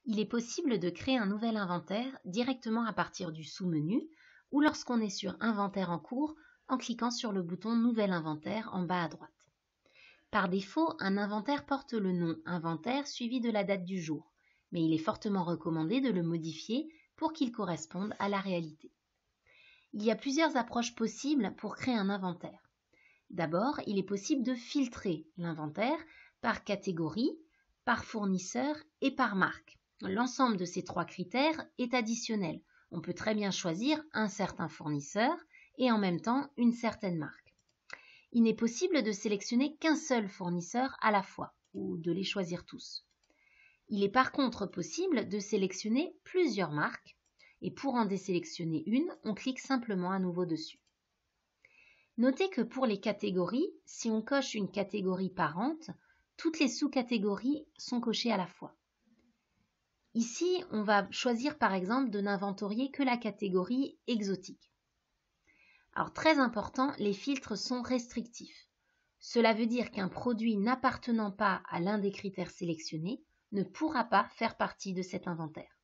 Il est possible de créer un nouvel inventaire directement à partir du sous-menu ou lorsqu'on est sur Inventaire en cours en cliquant sur le bouton Nouvel inventaire en bas à droite. Par défaut, un inventaire porte le nom Inventaire suivi de la date du jour, mais il est fortement recommandé de le modifier pour qu'il corresponde à la réalité. Il y a plusieurs approches possibles pour créer un inventaire. D'abord, il est possible de filtrer l'inventaire par catégorie, par fournisseur et par marque. L'ensemble de ces trois critères est additionnel. On peut très bien choisir un certain fournisseur et en même temps une certaine marque. Il n'est possible de sélectionner qu'un seul fournisseur à la fois ou de les choisir tous. Il est par contre possible de sélectionner plusieurs marques et pour en désélectionner une, on clique simplement à nouveau dessus. Notez que pour les catégories, si on coche une catégorie parente, toutes les sous-catégories sont cochées à la fois. Ici, on va choisir par exemple de n'inventorier que la catégorie exotique. Alors très important, les filtres sont restrictifs. Cela veut dire qu'un produit n'appartenant pas à l'un des critères sélectionnés ne pourra pas faire partie de cet inventaire.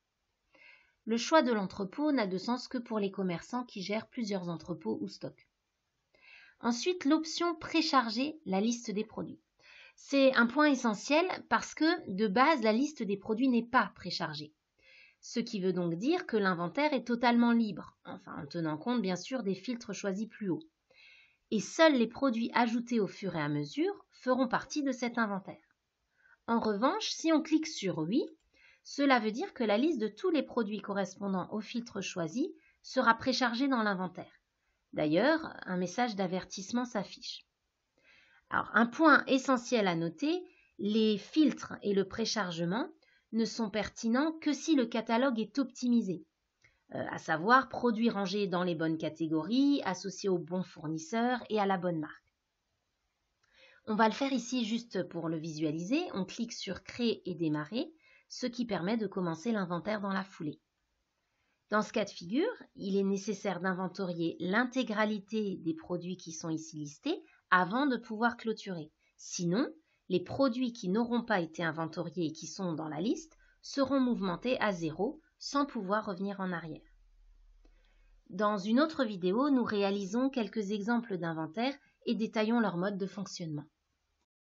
Le choix de l'entrepôt n'a de sens que pour les commerçants qui gèrent plusieurs entrepôts ou stocks. Ensuite, l'option précharger la liste des produits. C'est un point essentiel parce que, de base, la liste des produits n'est pas préchargée. Ce qui veut donc dire que l'inventaire est totalement libre, enfin en tenant compte bien sûr des filtres choisis plus haut. Et seuls les produits ajoutés au fur et à mesure feront partie de cet inventaire. En revanche, si on clique sur « Oui », cela veut dire que la liste de tous les produits correspondant au filtre choisi sera préchargée dans l'inventaire. D'ailleurs, un message d'avertissement s'affiche. Alors, un point essentiel à noter, les filtres et le préchargement ne sont pertinents que si le catalogue est optimisé, à savoir produits rangés dans les bonnes catégories, associés au bon fournisseur et à la bonne marque. On va le faire ici juste pour le visualiser. On clique sur Créer et démarrer, ce qui permet de commencer l'inventaire dans la foulée. Dans ce cas de figure, il est nécessaire d'inventorier l'intégralité des produits qui sont ici listés avant de pouvoir clôturer. Sinon, les produits qui n'auront pas été inventoriés et qui sont dans la liste seront mouvementés à 0 sans pouvoir revenir en arrière. Dans une autre vidéo, nous réalisons quelques exemples d'inventaire et détaillons leur mode de fonctionnement.